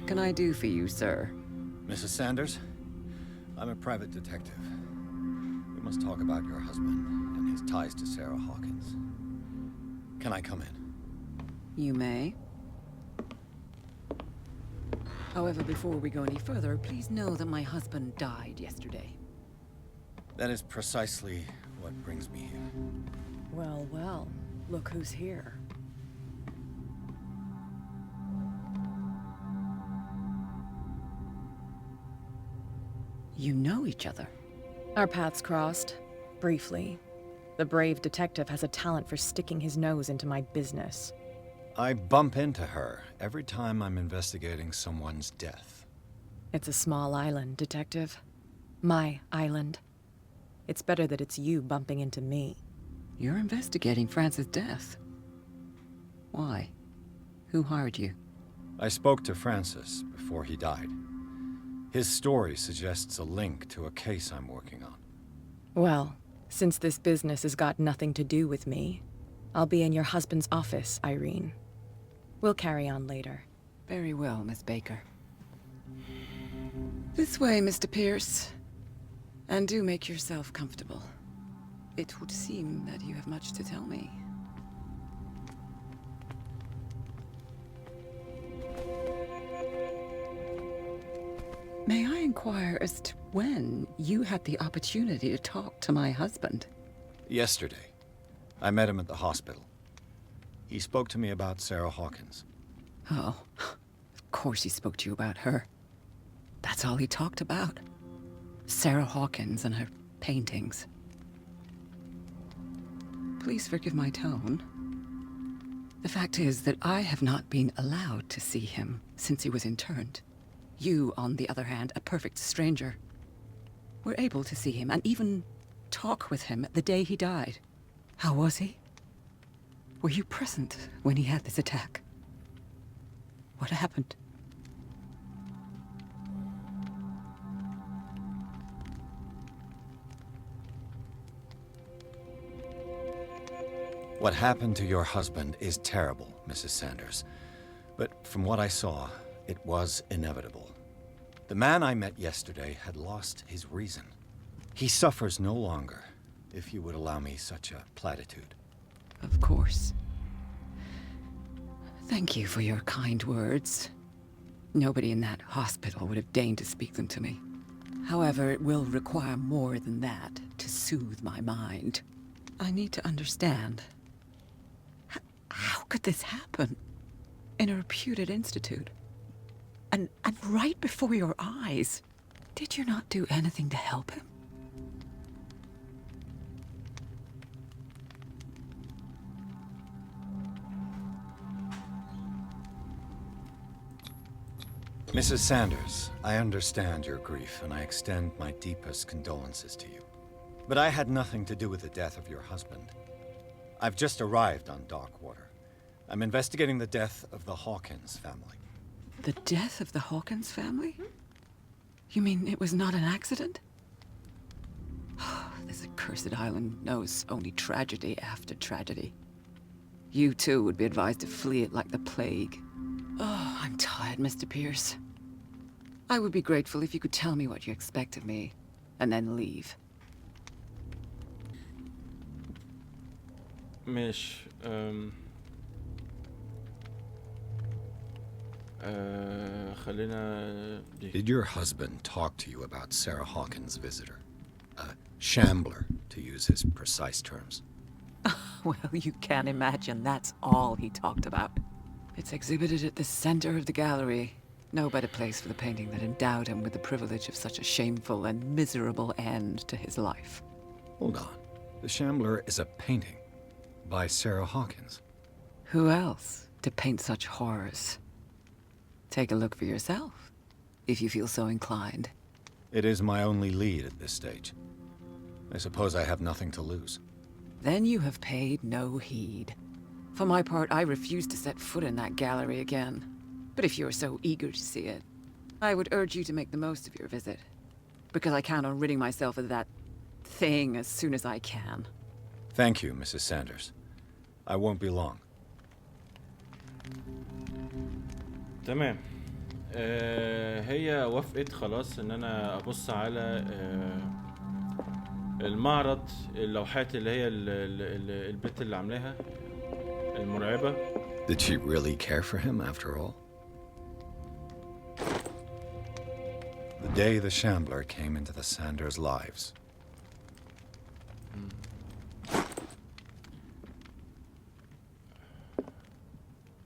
can I do for you, sir? Mrs. Sanders, I'm a private detective. We must talk about your husband and his ties to Sarah Hawkins. Can I come in? You may. However, before we go any further, please know that my husband died yesterday. That is precisely what brings me here. Well, well, look who's here. You know each other. Our paths crossed, briefly. The brave detective has a talent for sticking his nose into my business. I bump into her every time I'm investigating someone's death. It's a small island, detective. My island. It's better that it's you bumping into me. You're investigating Francis' death. Why? Who hired you? I spoke to Francis before he died. His story suggests a link to a case I'm working on. Well, since this business has got nothing to do with me, I'll be in your husband's office, Irene. We'll carry on later. Very well, Miss Baker. This way, Mr. Pierce. And do make yourself comfortable. It would seem that you have much to tell me. May I inquire as to when you had the opportunity to talk to my husband? Yesterday, I met him at the hospital. He spoke to me about Sarah Hawkins. Oh, of course he spoke to you about her. That's all he talked about. Sarah Hawkins and her paintings. Please forgive my tone. The fact is that I have not been allowed to see him since he was interned. You, on the other hand, a perfect stranger, were able to see him and even talk with him the day he died. How was he? Were you present when he had this attack? What happened? What happened to your husband is terrible, Mrs. Sanders. But from what I saw, it was inevitable. The man I met yesterday had lost his reason. He suffers no longer, if you would allow me such a platitude. Of course. Thank you for your kind words. Nobody in that hospital would have deigned to speak them to me. However, it will require more than that to soothe my mind. I need to understand. How could this happen? In a reputed institute? And right before your eyes. Did you not do anything to help him? Mrs. Sanders, I understand your grief, and I extend my deepest condolences to you. But I had nothing to do with the death of your husband. I've just arrived on Darkwater. I'm investigating the death of the Hawkins family. The death of the Hawkins family? You mean it was not an accident? This accursed island knows only tragedy after tragedy. You too would be advised to flee it like the plague. Oh, I'm tired, Mr. Pierce. I would be grateful if you could tell me what you expect of me, and then leave. مش خلينا Did your husband talk to you about Sarah Hawkins' visitor? A shambler, to use his precise terms. Well, you can imagine that's all he talked about. It's exhibited at the center of the gallery. No better place for the painting that endowed him with the privilege of such a shameful and miserable end to his life. Hold on. The Shambler is a painting by Sarah Hawkins. Who else to paint such horrors? Take a look for yourself, if you feel so inclined. It is my only lead at this stage. I suppose I have nothing to lose. Then you have paid no heed. For my part, I refuse to set foot in that gallery again. But if you're so eager to see it, I would urge you to make the most of your visit. Because I count on ridding myself of that thing as soon as I can. Thank you, Mrs. Sanders. I won't be long. تمام. هي وافقت خلاص ان انا ابص على المعرض اللوحات اللي هي البت اللي عاملاها المرعبة. Did she really care for him after all? The day the Shambler came into the Sanders' lives.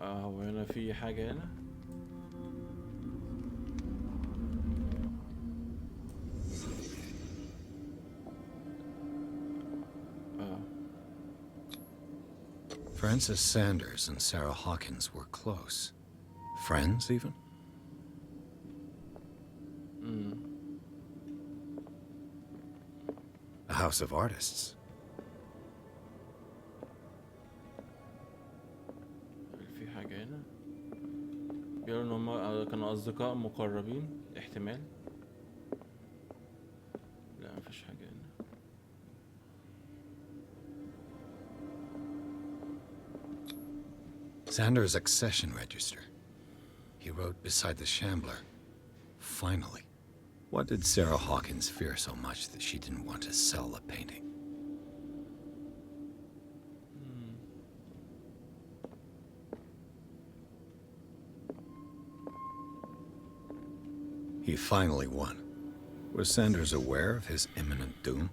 وهنا في حاجة هنا. Francis Sanders and Sarah Hawkins were close. Friends, even? A house of artists. في حاجة هنا بيقولوا ان هم كانوا اصدقاء مقربين احتمال. لا مفيش حاجة هنا. Sanders' accession register. He wrote beside the Shambler, "Finally." What did Sarah Hawkins fear so much that she didn't want to sell the painting? He finally won. Was Sanders aware of his imminent doom?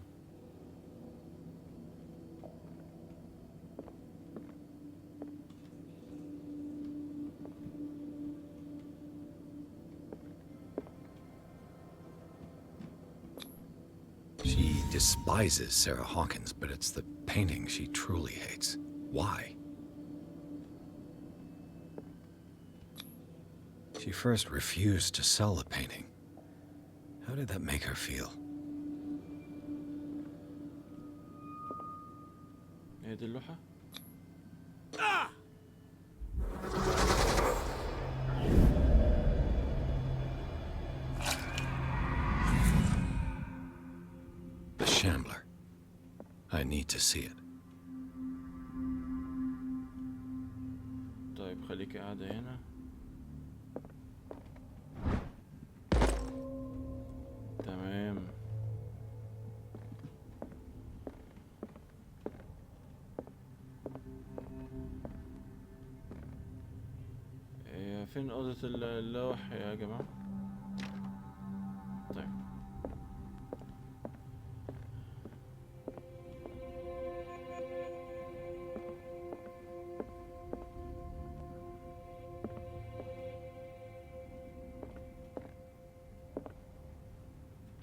She despises Sarah Hawkins, but it's the painting she truly hates. Why? She first refused to sell the painting. How did that make her feel? هي دي اللوحة. The Shambler. I need to see it. طيب خليكي قاعدة هنا. تمام. فين أوضة اللوح يا جماعة؟ طيب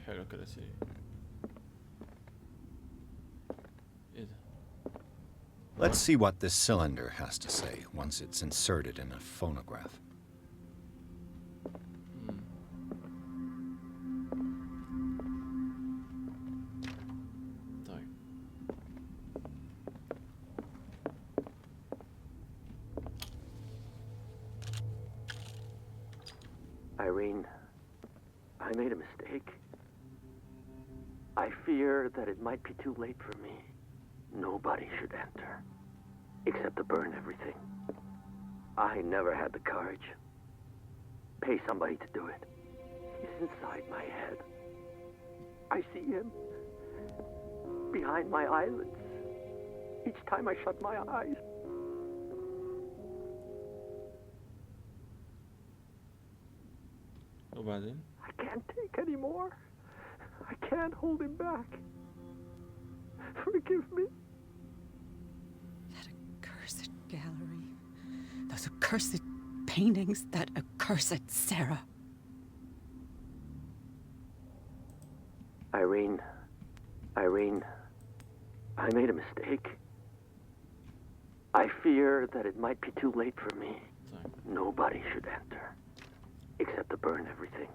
حلو كده سي. ايه ده؟ Let's see what this cylinder has to say once it's inserted in a phonograph. طيب Irene, I made a mistake. I fear that it might be too late for me. Nobody should enter, except to burn everything. I never had the courage. Pay somebody to do it. He's inside my head. I see him behind my eyelids each time I shut my eyes. وبعدين؟ I can't take any more. I can't hold him back. Forgive me. That accursed gallery. Those accursed paintings. That accursed Sarah. Irene, I made a mistake. I fear that it might be too late for me. طيب Nobody should enter, except to burn everything.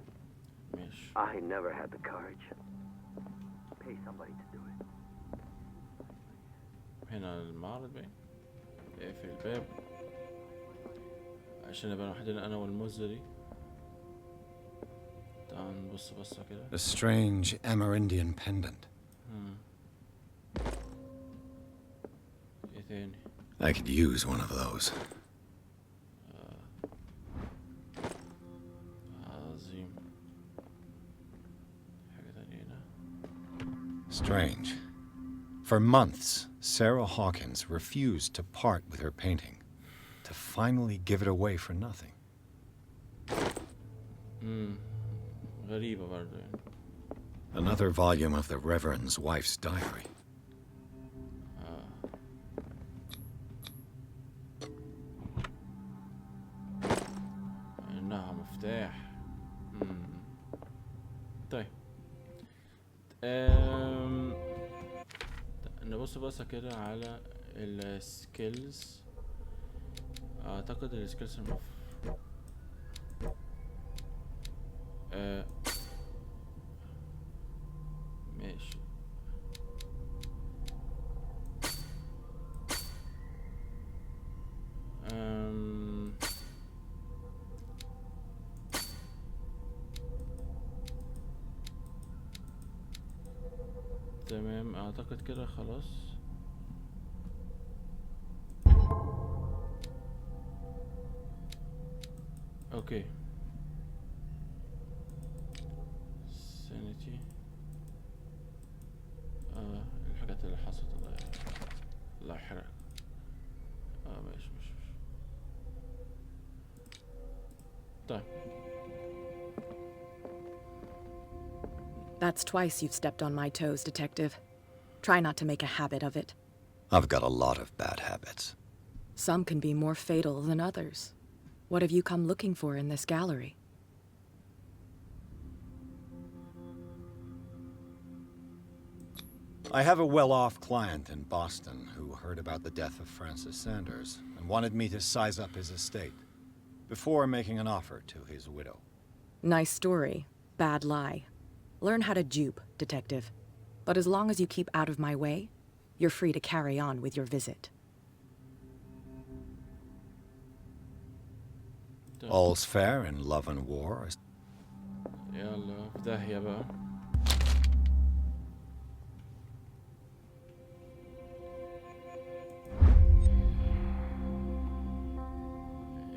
ماشي. I never had the courage. Pay somebody to do it. هنا المعرض باين. اقفل الباب عشان نبقى لوحدنا انا والمزري. تعال نبص بصة كده. A strange Amerindian pendant. ايه تاني؟ I could use one of those. For months, Sarah Hawkins refused to part with her painting, to finally give it away for nothing. غريبة برضه يعني. Another volume of the Reverend's wife's diary. إنها مفتاح. طيب. نبص بصة كده على السكيلز. اعتقد السكيلز المفروض ماشي. تمام اعتقد كده خلاص. اوكي سانيتي. الحاجات اللي حصلت الله يحرق. ماشي. طيب. That's twice you've stepped on my toes, Detective. Try not to make a habit of it. I've got a lot of bad habits. Some can be more fatal than others. What have you come looking for in this gallery? I have a well-off client in Boston who heard about the death of Francis Sanders and wanted me to size up his estate before making an offer to his widow. Nice story. Bad lie. Learn how to dupe, Detective. But as long as you keep out of my way, you're free to carry on with your visit. All's fair in love and war. يلا في داهية بقى.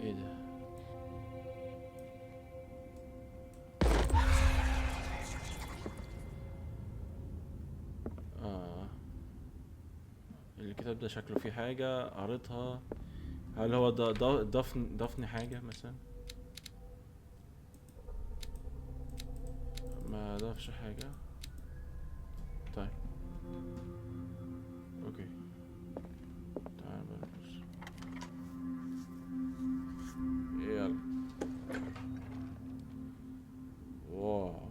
ايه ده؟ الكتاب ده شكله فيه حاجة قريتها. هل هو ضافني حاجة مثلا؟ ما ضافش حاجة. طيب اوكي تعال بنبص. يلا. واو.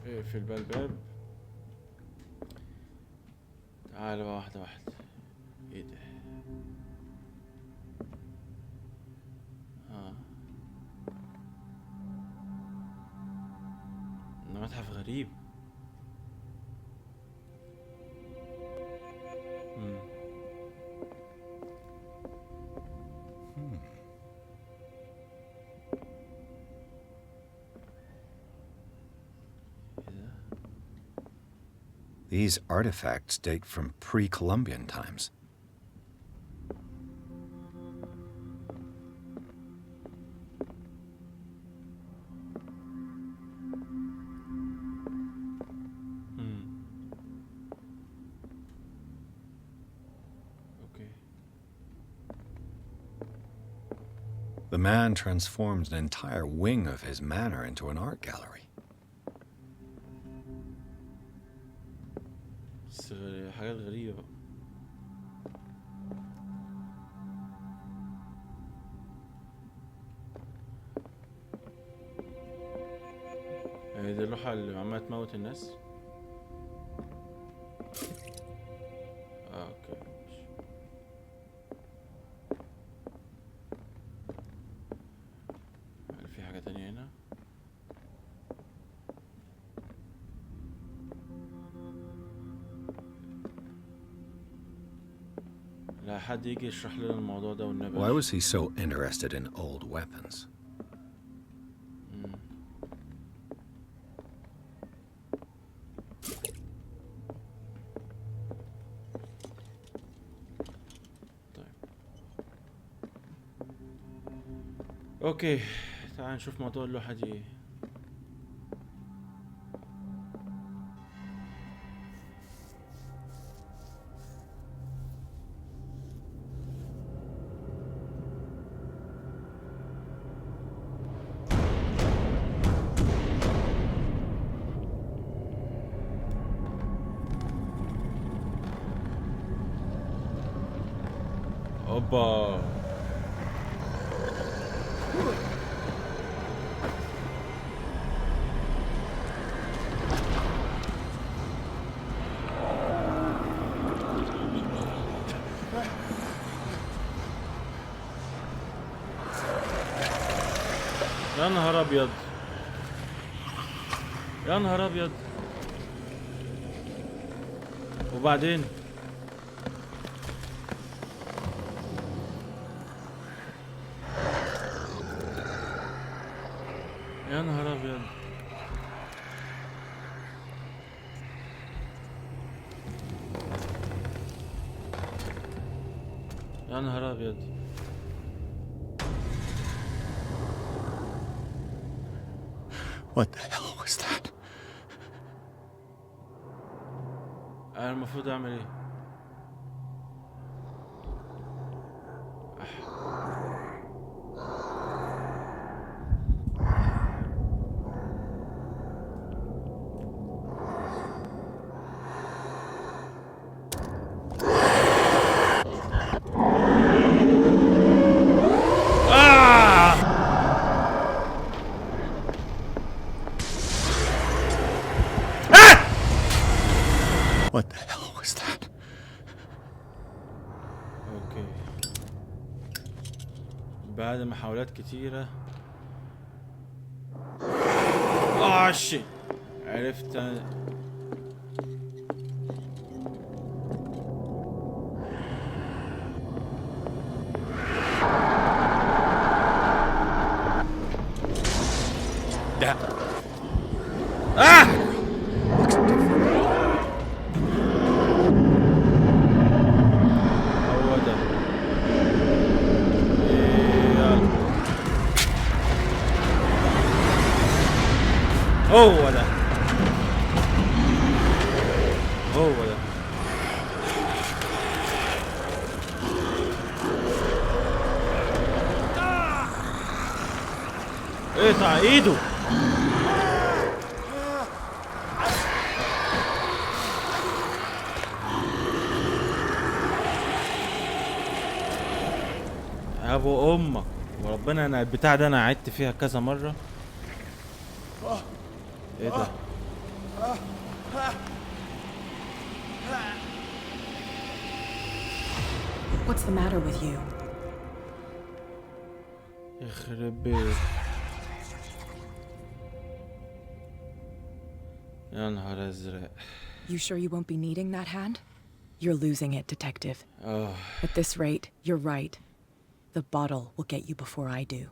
اقفل بقى الباب. تعال بقى واحدة واحدة. ايه ده؟ متحف غريب. These artifacts date from pre-Columbian times. The man transformed an entire wing of his manor into an art gallery. حاجات غريبة بقى. دي اللوحة اللي عمالة تموت الناس. اوكي هل في حاجة تانية هنا؟ لا حد يجي يشرح لنا الموضوع ده والنبي. Why was he so interested in old weapons? اوكي تعال نشوف موضوع اللوحة دي. اوبا. يا نهار ابيض، يا نهار ابيض. وبعدين يا نهار ابيض. يا نهار ابيض. What the hell was that? انا المفروض اعمل ايه؟ What the hell was that? اوكي، بعد محاولات كتيرة شيت عرفت. That هو ده. يلا. هو ده، هو ده. اقطع ايده. ابو امك وربنا، انا البتاع ده انا عدت فيها كذا مره. ايه ده؟ What's the matter with you? يخرب بيت. يا نهار ازرق. You sure you won't be needing that hand? You're losing it, detective. اه At this rate, you're right. The bottle will get you before I do.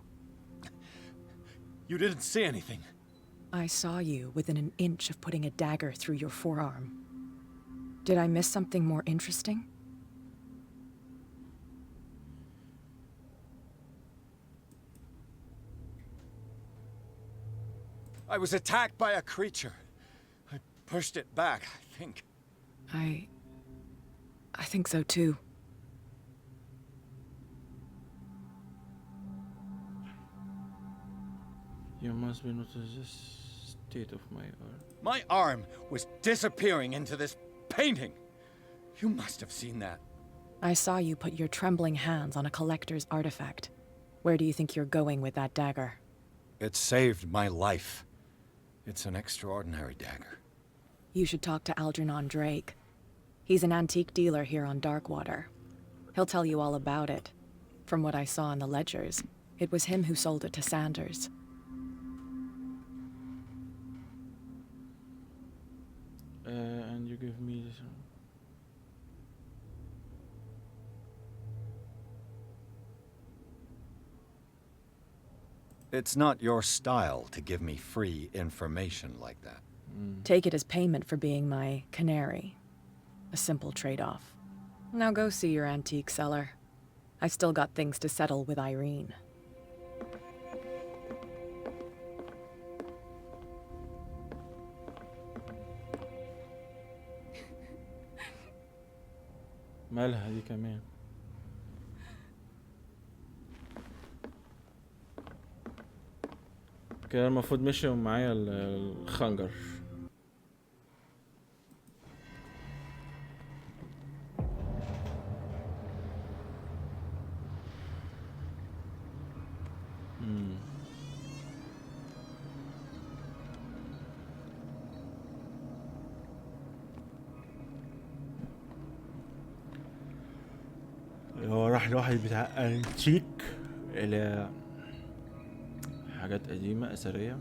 you didn't see anything. I saw you within an inch of putting a dagger through your forearm. Did I miss something more interesting? I was attacked by a creature. I pushed it back, I think. I think so too. You must be noticing the state of my arm. My arm was disappearing into this painting. You must have seen that. I saw you put your trembling hands on a collector's artifact. Where do you think you're going with that dagger? It saved my life. It's an extraordinary dagger. You should talk to Algernon Drake. He's an antique dealer here on Darkwater. He'll tell you all about it. From what I saw in the ledgers, it was him who sold it to Sanders. And you give me this one. It's not your style to give me free information like that. Take it as payment for being my canary. A simple trade-off. Now go see your antique seller. I still got things to settle with Irene. مالها دي كمان؟ كده المفروض مشي معايا الخنجر. راح لواحد بتاع انتيك الى حاجات قديمة اثرية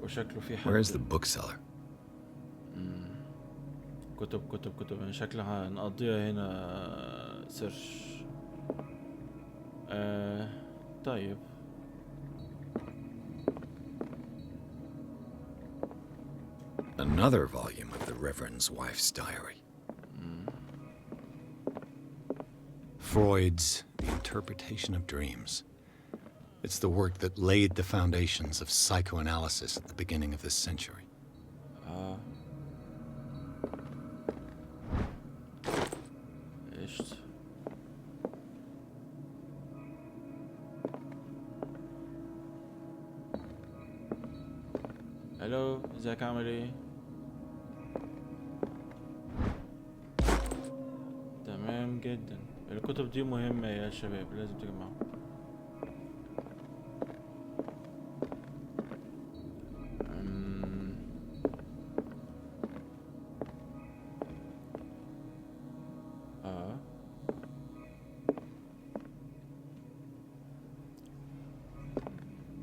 وشكله في حد. Where's the bookseller? كتب يعني شكلها هنقضيها هنا سيرش. طيب Another volume of the Reverend's wife's diary. Freud's The Interpretation of Dreams. It's the work that laid the foundations of psychoanalysis at the beginning of this century. قشط. الو، ازيك عامل ايه؟ تمام جدا. الكتب دي مهمة يا شباب، لازم تجمعوا.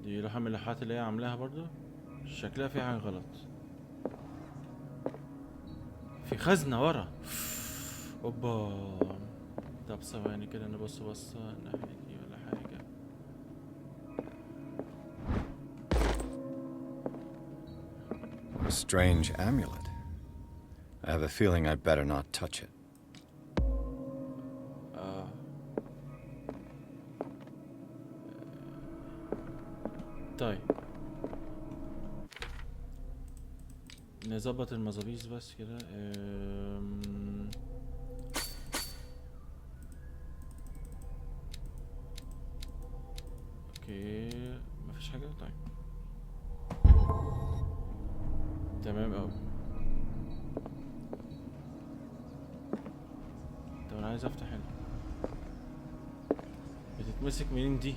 دي لوحة من اللوحات اللي هي عاملاها برضو، شكلها في حاجة غلط. في خزنة ورا. اوبا. طب ثواني كده نبص بصة الناحية دي ولا حاجة. A strange amulet. I have a feeling I'd better not touch it. طيب نظبط المظابيط بس كده. اوكي مفيش حاجة. طيب تمام اوي. طب انا عايز افتح هنا. بتتمسك منين دي؟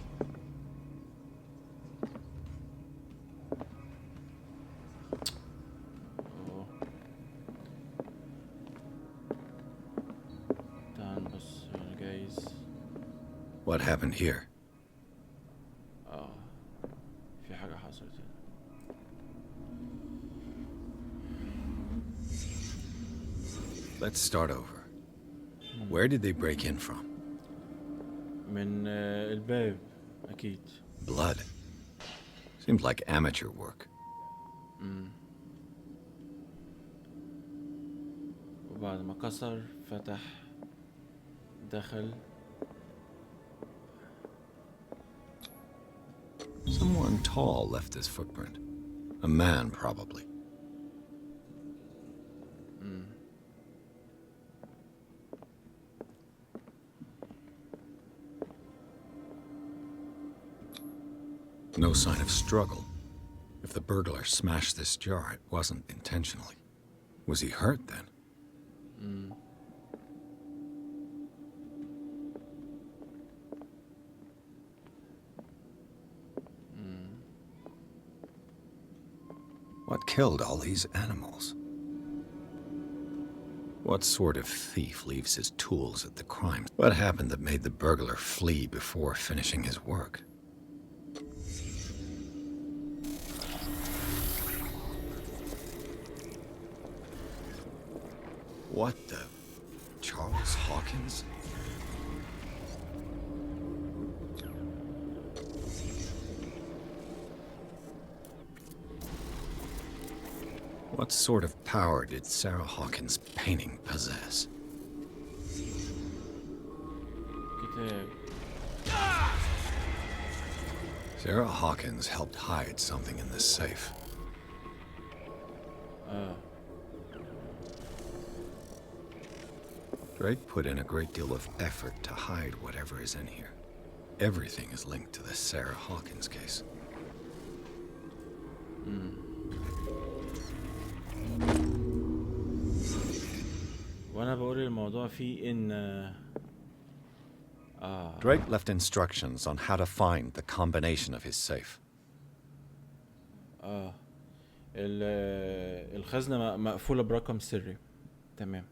What happened here? في حاجة حصلت هنا. Let's start over. Where did they break in from? من الباب أكيد. Blood. Seems like amateur work. وبعد ما كسر فتح دخل. Someone tall left this footprint. A man, probably. No sign of struggle. If the burglar smashed this jar, it wasn't intentionally. Was he hurt then? What killed all these animals? What sort of thief leaves his tools at the crime? What happened that made the burglar flee before finishing his work? What the? Charles Hawkins? What sort of power did Sarah Hawkins' painting possess? كتاب. Sarah Hawkins helped hide something in this safe. Drake put in a great deal of effort to hide whatever is in here. Everything is linked to the Sarah Hawkins case. وانا بقول الموضوع فيه ان Drake left instructions on how to find the combination of his safe. الخزنة مقفولة برقم سري. تمام.